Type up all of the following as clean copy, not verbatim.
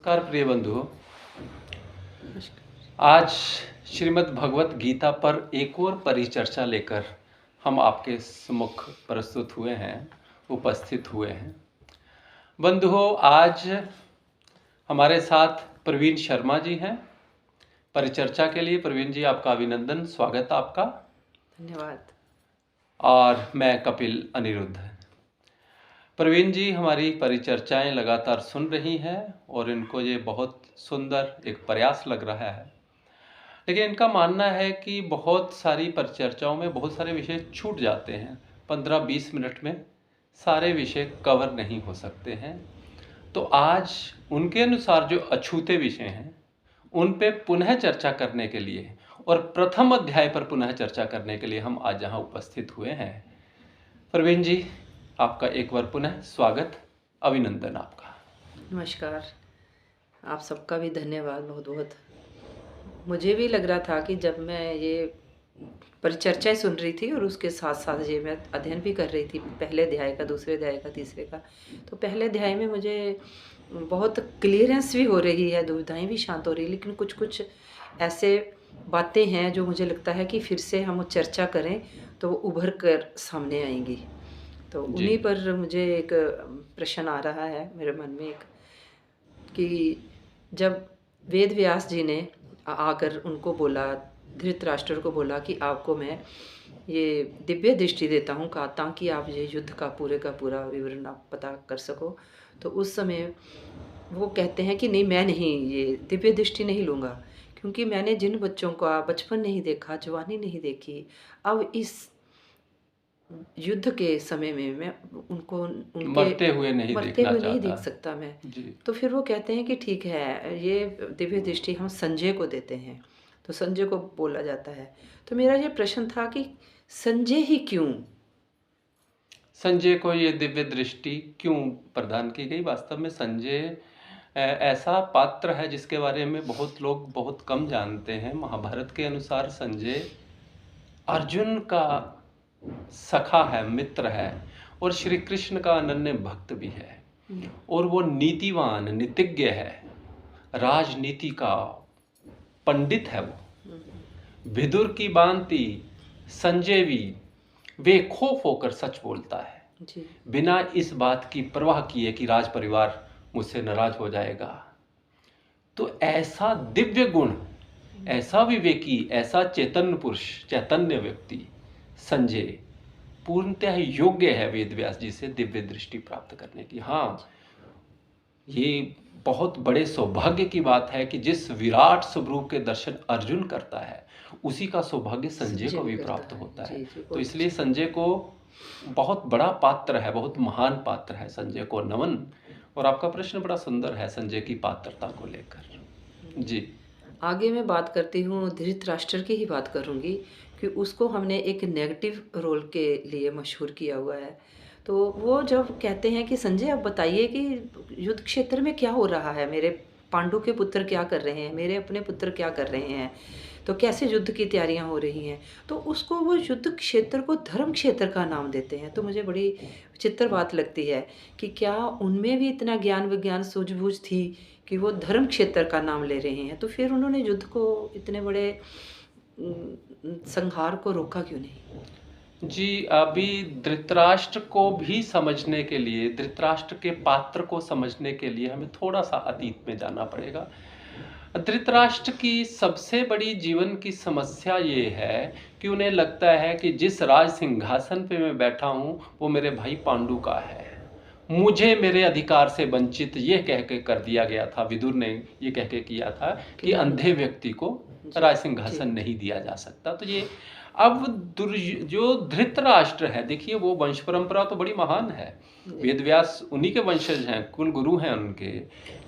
नमस्कार प्रिय बंधुओं। आज श्रीमद् भगवत गीता पर एक और परिचर्चा लेकर हम आपके सम्मुख प्रस्तुत हुए हैं, उपस्थित हुए हैं। बंधुओं, आज हमारे साथ प्रवीण शर्मा जी हैं परिचर्चा के लिए। प्रवीण जी, आपका अभिनंदन, स्वागत आपका। धन्यवाद। और मैं कपिल अनिरुद्ध। प्रवीण जी हमारी परिचर्चाएं लगातार सुन रही हैं और इनको ये बहुत सुंदर एक प्रयास लग रहा है, लेकिन इनका मानना है कि बहुत सारी परिचर्चाओं में बहुत सारे विषय छूट जाते हैं। 15-20 मिनट में सारे विषय कवर नहीं हो सकते हैं। तो आज उनके अनुसार जो अछूते विषय हैं उन पे पुनः चर्चा करने के लिए और प्रथम अध्याय पर पुनः चर्चा करने के लिए हम आज यहाँ उपस्थित हुए हैं। प्रवीण जी, आपका एक बार पुनः स्वागत, अभिनंदन आपका। नमस्कार, आप सबका भी धन्यवाद बहुत बहुत। मुझे भी लग रहा था कि जब मैं ये परिचर्चाएं सुन रही थी और उसके साथ साथ ये मैं अध्ययन भी कर रही थी, पहले अध्याय का, दूसरे अध्याय का, तीसरे का, तो पहले अध्याय में मुझे बहुत क्लियरेंस भी हो रही है, दुविधाएं भी शांत हो रही है, लेकिन कुछ कुछ ऐसे बातें हैं जो मुझे लगता है कि फिर से हम चर्चा करें तो वो उभर कर सामने आएंगी। तो उन्हीं पर मुझे एक प्रश्न आ रहा है मेरे मन में एक, कि जब वेद व्यास जी ने आकर उनको बोला, धृतराष्ट्र को बोला कि आपको मैं ये दिव्य दृष्टि देता हूँ का ताकि आप ये युद्ध का पूरा विवरण आप पता कर सको, तो उस समय वो कहते हैं कि नहीं, मैं नहीं, ये दिव्य दृष्टि नहीं लूँगा, क्योंकि मैंने जिन बच्चों का बचपन नहीं देखा, जवानी नहीं देखी, अब इस युद्ध के समय में मैं उनको उनके मरते हुए नहीं देख सकता मैं जी। तो फिर वो कहते हैं कि ठीक है, ये दिव्य दृष्टि हम संजय को देते हैं, तो संजय को बोला जाता है। तो मेरा ये प्रश्न था कि संजय ही क्यों, संजय को ये दिव्य दृष्टि क्यों प्रदान की गई? वास्तव में संजय ऐसा पात्र है जिसके बारे में बहुत लोग बहुत कम जानते हैं। महाभारत के अनुसार संजय अर्जुन का सखा है, मित्र है और श्री कृष्ण का अनन्य भक्त भी है, और वो नीतिवान, नीतिज्ञ है, राजनीति का पंडित है। वो विदुर की भांति संजय भी बेखौफ होकर सच बोलता है जी। बिना इस बात की परवाह किए कि राज परिवार मुझसे नाराज हो जाएगा। तो ऐसा दिव्य गुण, ऐसा विवेकी, ऐसा चैतन्य पुरुष, चैतन्य व्यक्ति संजय पूर्णतः योग्य है वेद व्यास जी से दिव्य दृष्टि प्राप्त करने की। हाँ, ये बहुत बड़े सौभाग्य की बात है कि जिस विराट स्वरूप के दर्शन अर्जुन करता है उसी का सौभाग्य संजय को भी प्राप्त होता है। तो इसलिए संजय को बहुत बड़ा पात्र है, बहुत महान पात्र है, संजय को नमन। और आपका प्रश्न बड़ा सुंदर है संजय की पात्रता को लेकर जी। आगे मैं बात करती हूँ, धृतराष्ट्र की ही बात करूँगी कि उसको हमने एक नेगेटिव रोल के लिए मशहूर किया हुआ है। तो वो जब कहते हैं कि संजय आप बताइए कि युद्ध क्षेत्र में क्या हो रहा है, मेरे पांडु के पुत्र क्या कर रहे हैं, मेरे अपने पुत्र क्या कर रहे हैं, तो कैसे युद्ध की तैयारियां हो रही हैं, तो उसको वो युद्ध क्षेत्र को धर्म क्षेत्र का नाम देते हैं। तो मुझे बड़ी विचित्र बात लगती है कि क्या उनमें भी इतना ज्ञान विज्ञान सूझबूझ थी कि वो धर्म क्षेत्र का नाम ले रहे हैं, तो फिर उन्होंने युद्ध को, इतने बड़े संहार को रोका क्यों नहीं? जी, अभी धृतराष्ट्र को भी समझने के लिए, धृतराष्ट्र के पात्र को समझने के लिए हमें थोड़ा सा अतीत में जाना पड़ेगा। धृतराष्ट्र की सबसे बड़ी जीवन की समस्या ये है कि उन्हें लगता है कि जिस राज सिंहासन पे मैं बैठा हूँ वो मेरे भाई पांडु का है, मुझे मेरे अधिकार से वंचित ये कह के कर दिया गया था। विदुर ने ये कह के किया था कि अंधे व्यक्ति को राज सिंहासन नहीं दिया जा सकता। तो ये अब जो धृतराष्ट्र है, देखिए वो वंश परंपरा तो बड़ी महान है, वेद व्यास उन्हीं के वंशज हैं, कुल गुरु हैं उनके,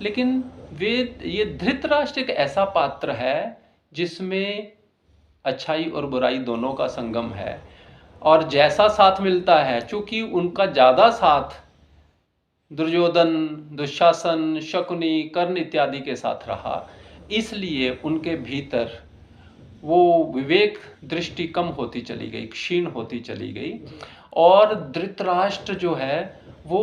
लेकिन ये धृतराष्ट्र एक ऐसा पात्र है जिसमें अच्छाई और बुराई दोनों का संगम है, और जैसा साथ मिलता है, चूंकि उनका ज़्यादा साथ दुर्योधन, दुशासन, शकुनी, कर्ण इत्यादि के साथ रहा, इसलिए उनके भीतर वो विवेक दृष्टि कम होती चली गई, क्षीण होती चली गई, और धृतराष्ट्र जो है वो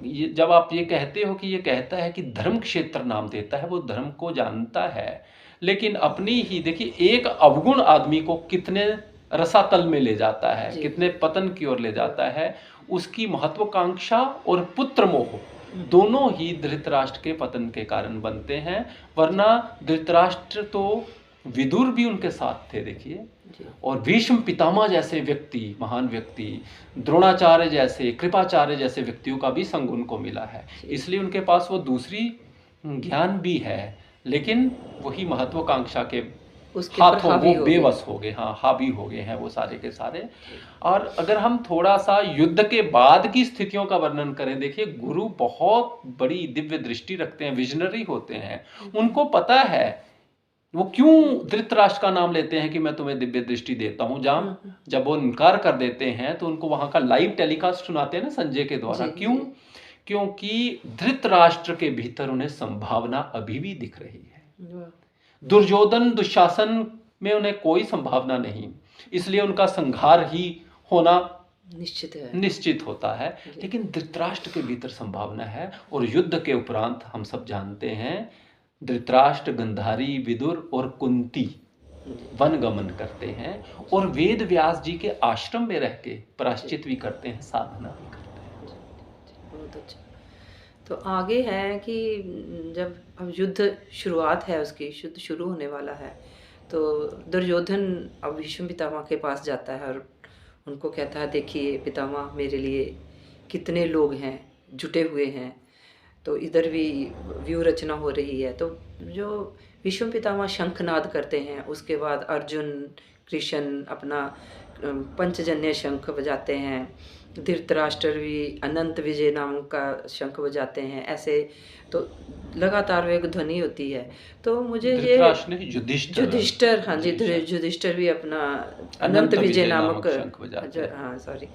ये जब आप ये कहते हो कि ये कहता है कि धर्म क्षेत्र नाम देता है, वो धर्म को जानता है, लेकिन अपनी ही देखिए एक अवगुण आदमी को कितने रसातल में ले जाता है, जी। कितने पतन की ओर ले जाता है। उसकी महत्वाकांक्षा और पुत्र मोह दोनों ही धृतराष्ट्र के पतन के कारण बनते हैं। वरना धृतराष्ट्र तो विदुर भी उनके साथ थे देखिए, जी। और भीष्म पितामह जैसे व्यक्ति, महान व्यक्ति, द्रोणाचार्य जैसे, कृपाचार्य जैसे व्यक्तियों का भी संग उनको मिला है। इसलिए उनके पास वो दूसरी ज्ञान भी है, लेकिन वही महत्वाकांक्षा के उसके ऊपर हाथों हावी वो हो गए। बेबस हो गए, हाँ हावी हो गए हैं वो सारे के सारे। और अगर हम थोड़ा सा युद्ध के बाद की स्थितियों का वर्णन करें, देखिए गुरु बहुत बड़ी दिव्य दृष्टि रखते हैं, विजनरी होते हैं। उनको पता है वो क्यों धृतराष्ट्र का नाम लेते हैं कि मैं तुम्हें दिव्य दृष्टि देता हूँ। जब वो इनकार कर देते हैं तो उनको वहां का लाइव टेलीकास्ट सुनाते हैं ना संजय के द्वारा। जी, क्यों? जी। क्योंकि धृतराष्ट्र के भीतर उन्हें संभावना अभी भी दिख रही है। वाह! दुर्योधन दुशासन में उन्हें कोई संभावना नहीं, इसलिए उनका संहार ही होना निश्चित है। निश्चित होता है। जी। लेकिन धृतराष्ट्र के भीतर संभावना है। और युद्ध के उपरांत हम सब जानते हैं धृतराष्ट्र, गंधारी, विदुर और कुंती वनगमन करते हैं और वेद व्यास जी के आश्रम में रह के प्रायश्चित भी करते हैं, साधना भी करते हैं। बहुत अच्छा। तो आगे है कि जब अब युद्ध शुरुआत है, उसकी युद्ध शुरू होने वाला है, तो दुर्योधन अब भीष्म पितामह के पास जाता है और उनको कहता है, देखिए पितामह, मेरे लिए कितने लोग हैं, जुटे हुए हैं। तो इधर भी व्यू रचना हो रही है। तो जो भीष्म पितामह शंखनाद करते हैं, उसके बाद अर्जुन, कृष्ण अपना पंचजन्य शंख बजाते हैं, धृतराष्ट्र भी अनंत विजय नाम का शंख बजाते हैं। ऐसे तो लगातार एक ध्वनि होती है। तो मुझे ये धृतराष्ट्र नहीं, युधिष्ठिर, हाँ जी, युधिष्ठिर भी अपना अनंत विजय नामक शंख बजाते हैं। हाँ सॉरी।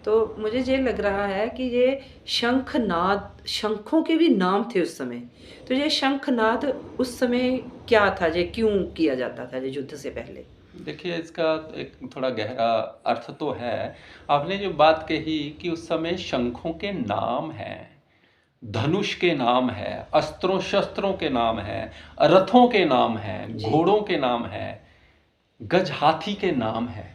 तो मुझे ये लग रहा है कि ये शंखनाद, शंखों के भी नाम थे उस समय। तो ये शंखनाद उस समय क्या था, ये क्यों किया जाता था ये युद्ध से पहले? देखिए इसका एक थोड़ा गहरा अर्थ तो है। आपने जो बात कही कि उस समय शंखों के नाम हैं, धनुष के नाम है, अस्त्रों शस्त्रों के नाम है, रथों के नाम है, घोड़ों के नाम है, गज हाथी के नाम है।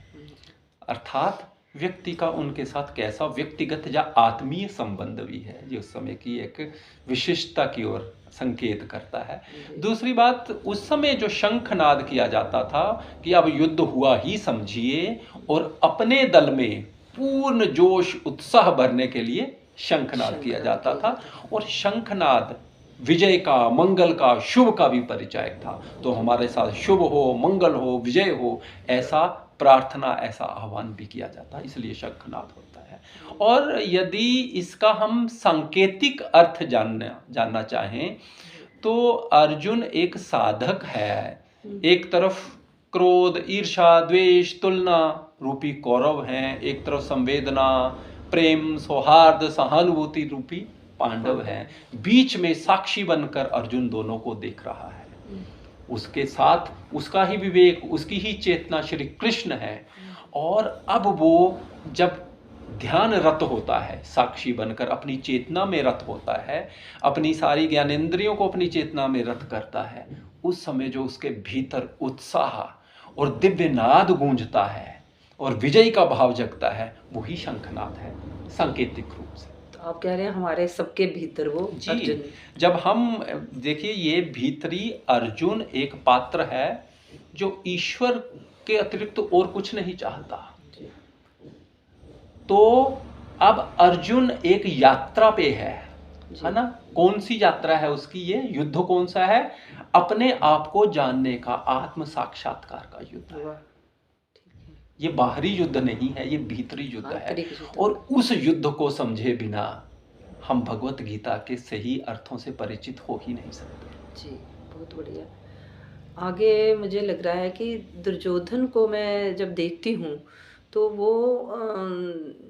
अर्थात व्यक्ति का उनके साथ कैसा व्यक्तिगत या आत्मीय संबंध भी है, जो उस समय की एक विशिष्टता की ओर संकेत करता है। दूसरी बात, उस समय जो शंखनाद किया जाता था कि अब युद्ध हुआ ही समझिए, और अपने दल में पूर्ण जोश उत्साह भरने के लिए शंखनाद किया जाता था। और शंखनाद विजय का, मंगल का, शुभ का भी परिचायक था। तो हमारे साथ शुभ हो, मंगल हो, विजय हो, ऐसा प्रार्थना, ऐसा आह्वान भी किया जाता है, इसलिए शंखनाद होता है। और यदि इसका हम सांकेतिक अर्थ जानना चाहें तो अर्जुन एक साधक है। एक तरफ क्रोध, ईर्ष्या, द्वेष, तुलना रूपी कौरव हैं, एक तरफ संवेदना, प्रेम, सौहार्द, सहानुभूति रूपी पांडव हैं। बीच में साक्षी बनकर अर्जुन दोनों को देख रहा है। उसके साथ उसका ही विवेक, उसकी ही चेतना श्री कृष्ण है। और अब वो जब ध्यान रत होता है, साक्षी बनकर अपनी चेतना में रत होता है, अपनी सारी ज्ञानेंद्रियों को अपनी चेतना में रत करता है, उस समय जो उसके भीतर उत्साह और दिव्य नाद गूंजता है और विजयी का भाव जगता है, वही शंखनाद है सांकेतिक रूप से। तो आप कह रहे हैं हमारे सबके भीतर वो अर्जुन। जब हम देखिए, ये भीतरी अर्जुन एक पात्र है जो ईश्वर के अतिरिक्त और कुछ नहीं चाहता। तो अब अर्जुन एक यात्रा पे है ना? कौन सी यात्रा है उसकी? ये युद्ध कौन सा है? अपने आप को जानने का, आत्म साक्षात्कार का युद्ध है। ये बाहरी युद्ध नहीं है, ये भीतरी युद्ध है। और उस युद्ध को समझे बिना हम भगवत गीता के सही अर्थों से परिचित हो ही नहीं सकते। जी, बहुत बढ़िया। आगे मुझे लग रहा है कि दुर्योधन को मैं जब देखती हूँ तो वो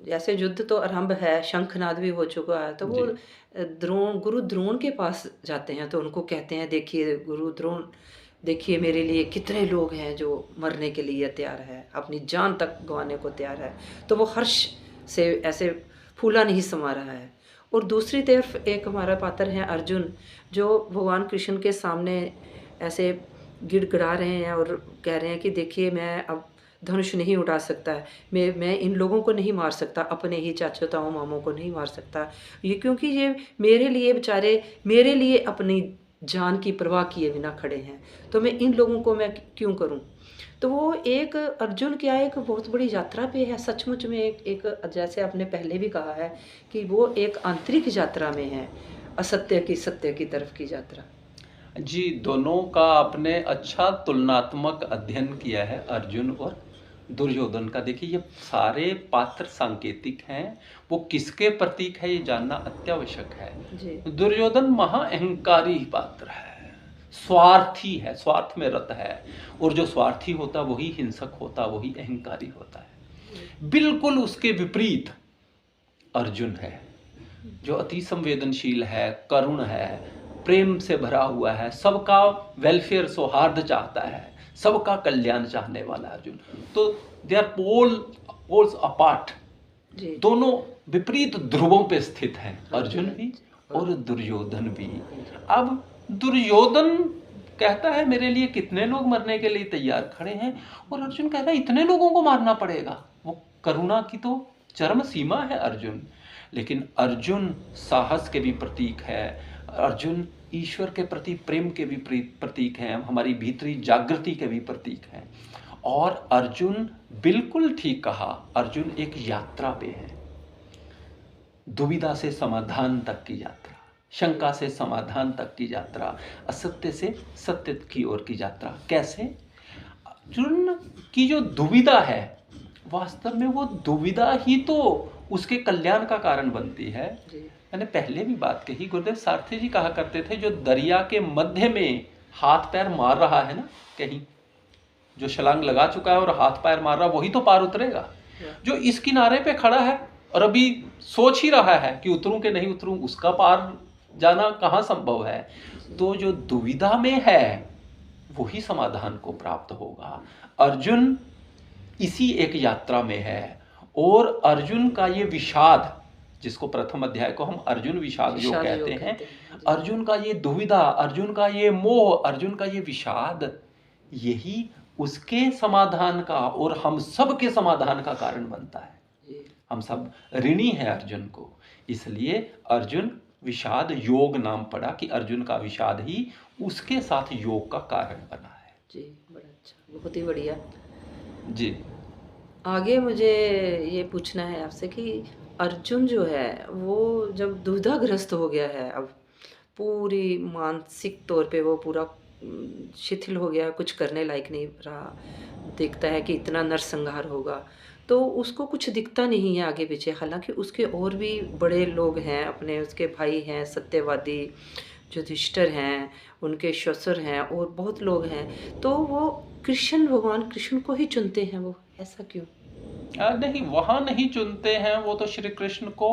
जैसे युद्ध तो आरंभ है, शंखनाद भी हो चुका है, तो वो गुरु द्रोण के पास जाते हैं। तो उनको कहते हैं, देखिए गुरु द्रोण, देखिए मेरे लिए कितने लोग हैं जो मरने के लिए तैयार है, अपनी जान तक गंवाने को तैयार है। तो वो हर्ष से ऐसे फूला नहीं समा रहा है। और दूसरी तरफ एक हमारा पात्र है अर्जुन, जो भगवान कृष्ण के सामने ऐसे गिड़गिड़ा रहे हैं और कह रहे हैं कि देखिए मैं अब धनुष नहीं उठा सकता है, मैं इन लोगों को नहीं मार सकता, अपने ही चाचोताओं मामों को नहीं मार सकता, ये क्योंकि ये मेरे लिए बेचारे मेरे लिए अपनी जान की परवाह किए बिना खड़े हैं, तो मैं इन लोगों को मैं क्यों करूं। तो वो एक अर्जुन क्या एक बहुत बड़ी यात्रा पे है सचमुच में, एक जैसे आपने पहले भी कहा है कि वो एक आंतरिक यात्रा में है, असत्य की सत्य की तरफ की यात्रा। जी, दोनों का आपने अच्छा तुलनात्मक अध्ययन किया है, अर्जुन और दुर्योधन का। देखिए, ये सारे पात्र सांकेतिक हैं, वो किसके प्रतीक है ये जानना अत्यावश्यक है। जी दुर्योधन महाअहंकारी पात्र है, स्वार्थी है, स्वार्थ में रत है, और जो स्वार्थी होता वही हिंसक होता, वही अहंकारी होता है। बिल्कुल उसके विपरीत अर्जुन है, जो अति संवेदनशील है, करुण है, प्रेम से भरा हुआ है, सबका वेलफेयर सौहार्द चाहता है, सबका कल्याण चाहने वाला अर्जुन। तो दे आर पोल्स अपार्ट, जी दोनों विपरीत ध्रुवों पे स्थित हैं, अर्जुन भी और दुर्योधन भी। अब दुर्योधन कहता है मेरे लिए कितने लोग मरने के लिए तैयार खड़े हैं, और अर्जुन कहता है इतने लोगों को मारना पड़ेगा। वो करुणा की तो चरम सीमा है अर्जुन। लेकिन अर्जुन साहस के भी प्रतीक है, अर्जुन ईश्वर के प्रति प्रेम के भी प्रतीक हैं, हमारी भीतरी जागृति के भी प्रतीक हैं। और अर्जुन, बिल्कुल ठीक कहा, अर्जुन एक यात्रा पे है, दुविधा से समाधान तक की यात्रा, शंका से समाधान तक की यात्रा, असत्य से सत्य की ओर की यात्रा। कैसे? अर्जुन की जो दुविधा है, वास्तव में वो दुविधा ही तो उसके कल्याण का कारण बनती है। मैंने पहले भी बात कही, गुरुदेव सारथी जी कहा करते थे, जो दरिया के मध्य में हाथ पैर मार रहा है ना, कहीं जो छलांग लगा चुका है और हाथ पैर मार रहा, वही तो पार उतरेगा। जो इस किनारे पे खड़ा है और अभी सोच ही रहा है कि उतरूं कि नहीं उतरूं, उसका पार जाना कहाँ संभव है। तो जो दुविधा में है वही समाधान को प्राप्त होगा। अर्जुन इसी एक यात्रा में है, और अर्जुन का ये विषाद, जिसको प्रथम अध्याय को हम अर्जुन विषाद जो कहते हैं, अर्जुन का ये दुविधा, अर्जुन का ये मोह, अर्जुन का ये विषाद, यही उसके समाधान का और हम सब के समाधान का कारण बनता है। हम सब ऋणी हैं अर्जुन को, इसलिए अर्जुन विषाद योग नाम पड़ा कि अर्जुन का विषाद ही उसके साथ योग का कारण बना है। जी, बड़ा अच्छा, बहुत ही बढ़िया। जी, आगे मुझे ये पूछना है आपसे कि अर्जुन जो है वो जब दुविधाग्रस्त हो गया है, अब पूरी मानसिक तौर पे वो पूरा शिथिल हो गया, कुछ करने लायक नहीं रहा, देखता है कि इतना नरसंहार होगा, तो उसको कुछ दिखता नहीं है आगे पीछे। हालांकि उसके और भी बड़े लोग हैं, अपने उसके भाई हैं सत्यवादी, युधिष्ठिर हैं, उनके ससुर हैं और बहुत लोग हैं, तो वो कृष्ण, भगवान कृष्ण को ही चुनते हैं। वो ऐसा क्यों? नहीं, वहां नहीं चुनते हैं, वो तो श्री कृष्ण को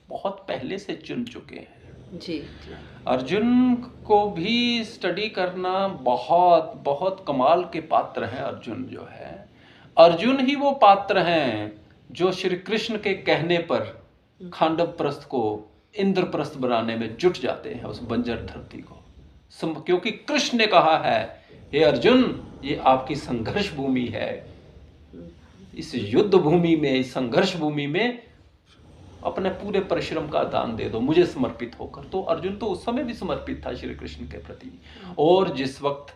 बहुत पहले से चुन चुके हैं। जी जी अर्जुन को भी स्टडी करना, बहुत बहुत कमाल के पात्र हैं अर्जुन जो है। अर्जुन ही वो पात्र हैं जो श्री कृष्ण के कहने पर खांडव प्रस्थ को इंद्रप्रस्थ बनाने में जुट जाते हैं, उस बंजर धरती को। क्योंकि कृष्ण ने कहा है, हे अर्जुन, ये आपकी संघर्ष भूमि है, इस युद्ध भूमि में, इस संघर्ष भूमि में अपने पूरे परिश्रम का दान दे दो मुझे समर्पित होकर। तो अर्जुन तो उस समय भी समर्पित था श्री कृष्ण के प्रति। और जिस वक्त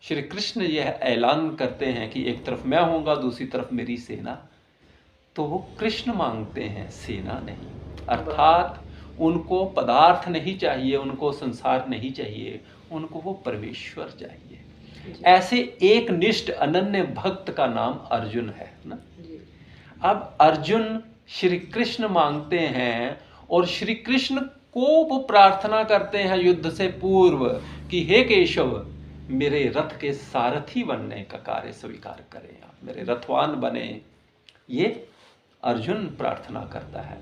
श्री कृष्ण यह ऐलान करते हैं कि एक तरफ मैं होऊंगा, दूसरी तरफ मेरी सेना, तो वो कृष्ण मांगते हैं, सेना नहीं। अर्थात उनको पदार्थ नहीं चाहिए, उनको संसार नहीं चाहिए, उनको वो परमेश्वर चाहिए। ऐसे एक निष्ठ अनन्य भक्त का नाम अर्जुन है ना। अब अर्जुन श्री कृष्ण मांगते हैं, और श्री कृष्ण को वो प्रार्थना करते हैं युद्ध से पूर्व कि हे केशव, मेरे रथ के सारथी बनने का कार्य स्वीकार करें, आप मेरे रथवान बने। ये अर्जुन प्रार्थना करता है।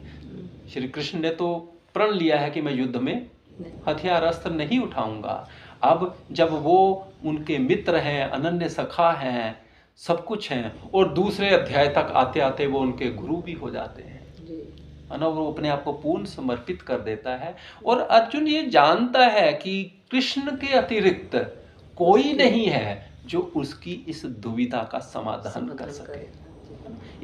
श्री कृष्ण ने तो प्रण लिया है कि मैं युद्ध में हथियार अस्त्र नहीं उठाऊंगा। अब जब वो उनके मित्र हैं, अनन्य सखा हैं, सब कुछ हैं, और दूसरे अध्याय तक आते आते वो उनके गुरु भी हो जाते हैं। है ना, वो अपने आप को पूर्ण समर्पित कर देता है। और अर्जुन ये जानता है कि कृष्ण के अतिरिक्त कोई नहीं है जो उसकी इस दुविधा का समाधान कर सके,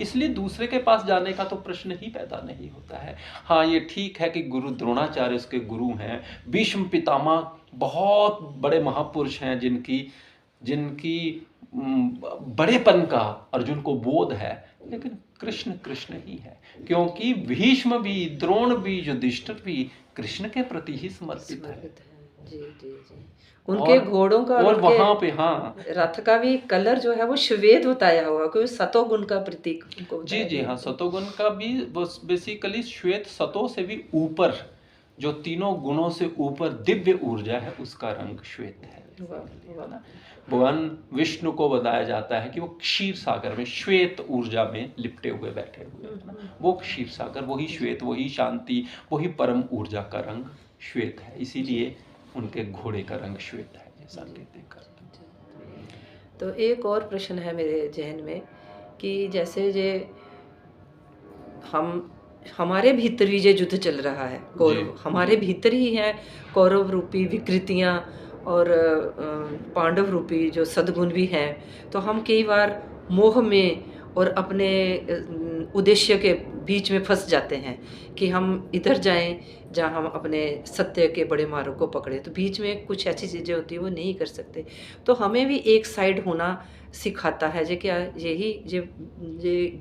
इसलिए दूसरे के पास जाने का तो प्रश्न ही पैदा नहीं होता है। हाँ, ये ठीक है कि गुरु द्रोणाचार्य उसके गुरु हैं, भीष्म पितामह बहुत बड़े महापुरुष हैं जिनकी जिनकी बड़ेपन का अर्जुन को बोध है, लेकिन कृष्ण कृष्ण ही है, क्योंकि भीष्म भी, द्रोण भी, युधिष्ठिर भी कृष्ण के प्रति ही समर्पित है। जी जी जी। उनके घोड़ों का और वहां पे हाँ रथ का भी कलर जो है वो श्वेत बताया हुआ, क्योंकि सतोगुण का प्रतीक उनको जी जी हाँ, सतोगुण का भी बेसिकली श्वेत, सतो से भी ऊपर, जो तीनों गुणों से ऊपर दिव्य ऊर्जा है, उसका रंग श्वेत है। भगवान विष्णु को बताया जाता है कि वो क्षीर सागर में श्वेत ऊर्जा में लिपटे हुए बैठे हुए हैं। वो क्षीर सागर, वही श्वेत, वही शांति, वही परम ऊर्जा का रंग श्वेत है, इसीलिए उनके घोड़े का रंग श्वेत है, जैसा कहते हैं। तो एक और प्रश्न है मेरे जहन में कि जैसे ये हमारे भीतर भी ये युद्ध चल रहा है, कौरव हमारे भीतर ही है, कौरव रूपी विकृतियाँ और पांडव रूपी जो सद्गुण भी हैं, तो हम कई बार मोह में और अपने उद्देश्य के बीच में फंस जाते हैं कि हम इधर जाएं जहाँ हम अपने सत्य के बड़े मार्ग को पकड़े, तो बीच में कुछ ऐसी चीज़ें होती है वो नहीं कर सकते। तो हमें भी एक साइड होना सिखाता है जे क्या, यही ये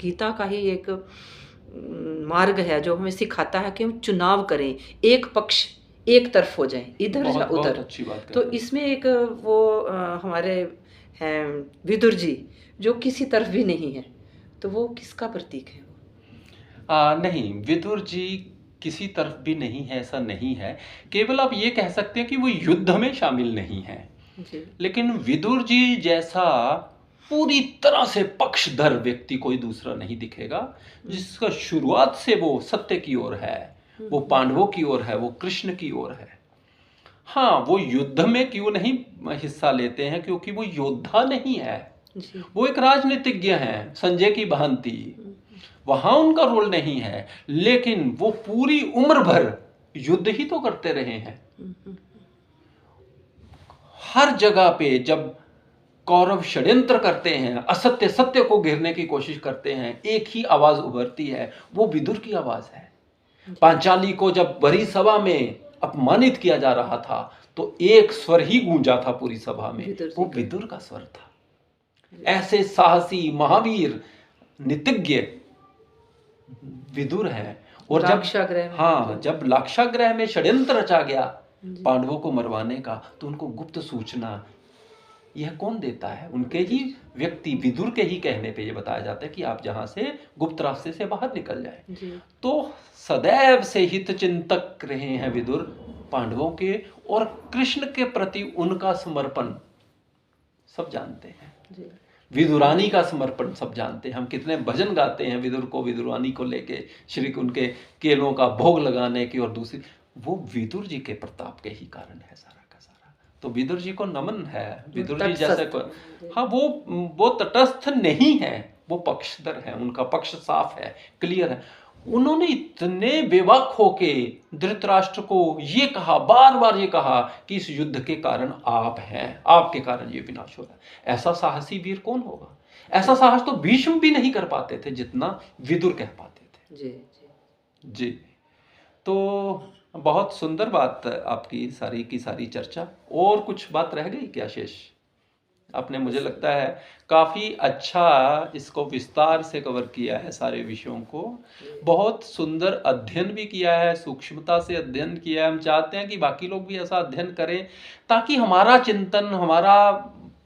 गीता का ही एक मार्ग है जो हमें सिखाता है कि हम चुनाव करें, एक पक्ष एक तरफ हो जाएं, इधर या उधर। तो इसमें एक वो हमारे हैं विदुर जी जो किसी तरफ भी नहीं है, तो वो किसका प्रतीक है? नहीं, विदुर जी किसी तरफ भी नहीं है, ऐसा नहीं है। केवल आप ये कह सकते हैं कि वो युद्ध में शामिल नहीं है, लेकिन विदुर जी जैसा पूरी तरह से पक्षधर व्यक्ति कोई दूसरा नहीं दिखेगा, जिसका शुरुआत से वो सत्य की ओर है, वो पांडवों की ओर है, वो कृष्ण की ओर है। हाँ, वो युद्ध में क्यों नहीं हिस्सा लेते हैं, क्योंकि वो योद्धा नहीं है, वो एक राजनीतिज्ञ हैं, संजय की भांति, वहां उनका रोल नहीं है, लेकिन वो पूरी उम्र भर युद्ध ही तो करते रहे हैं। हर जगह पे जब कौरव षड्यंत्र करते हैं, असत्य सत्य को घेरने की कोशिश करते हैं, एक ही आवाज उभरती है, वो विदुर की आवाज है। पांचाली को जब बड़ी सभा में अपमानित किया जा रहा था, तो एक स्वर ही गूंजा था पूरी सभा में, वो विदुर का स्वर था। ऐसे साहसी महावीर नीतिज्ञ विदुर है। और जब लाक्षागृह में षड्यंत्र रचा गया पांडवों को मरवाने का, तो उनको गुप्त सूचना यह कौन देता है? उनके ही व्यक्ति विदुर के ही कहने पे ये बताया जाता है कि आप जहां से गुप्त रास्ते से बाहर निकल जाए। तो सदैव से हित चिंतक रहे हैं विदुर पांडवों के, और कृष्ण के प्रति उनका समर्पण सब जानते हैं। विदुरानी का समर्पण सब जानते हैं। हम कितने भजन गाते हैं विदुर को, विदुरानी को लेके, श्री उनके केलों का भोग लगाने की, और दूसरी वो विदुर जी के प्रताप के ही कारण है सारा का सारा। तो विदुर जी को नमन है। विदुर जी जैसे हाँ, वो तटस्थ नहीं है, वो पक्षधर है, उनका पक्ष साफ है, क्लियर है। उन्होंने इतने बेबाक होके धृतराष्ट्र को ये कहा, बार बार ये कहा कि इस युद्ध के कारण आप हैं, आपके कारण ये विनाश हो रहा है। ऐसा साहसी वीर कौन होगा? ऐसा साहस तो भीष्म भी नहीं कर पाते थे जितना विदुर कह पाते थे। जी जी जी। तो बहुत सुंदर बात आपकी सारी की सारी चर्चा। और कुछ बात रह गई क्या शेष? आपने, मुझे लगता है, काफ़ी अच्छा इसको विस्तार से कवर किया है, सारे विषयों को बहुत सुंदर अध्ययन भी किया है, सूक्ष्मता से अध्ययन किया है। हम चाहते हैं कि बाकी लोग भी ऐसा अध्ययन करें, ताकि हमारा चिंतन, हमारा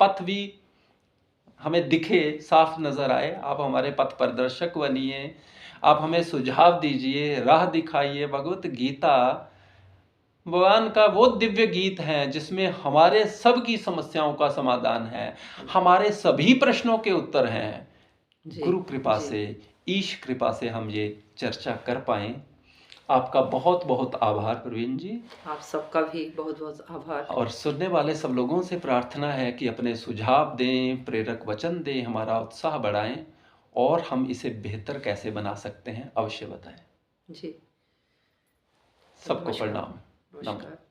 पथ भी हमें दिखे, साफ नजर आए। आप हमारे पथ प्रदर्शक बनिए, आप हमें सुझाव दीजिए, राह दिखाइए। भगवत गीता भगवान का वो दिव्य गीत है जिसमें हमारे सब की समस्याओं का समाधान है, हमारे सभी प्रश्नों के उत्तर हैं। गुरु कृपा से, ईश कृपा से हम ये चर्चा कर पाए। आपका बहुत बहुत आभार प्रवीण जी। आप सबका भी बहुत बहुत आभार। और सुनने वाले सब लोगों से प्रार्थना है कि अपने सुझाव दें, प्रेरक वचन दें, हमारा उत्साह बढ़ाएं, और हम इसे बेहतर कैसे बना सकते हैं अवश्य बताएं। जी। सबको नमस्कार। प्रणाम। नमस्कार।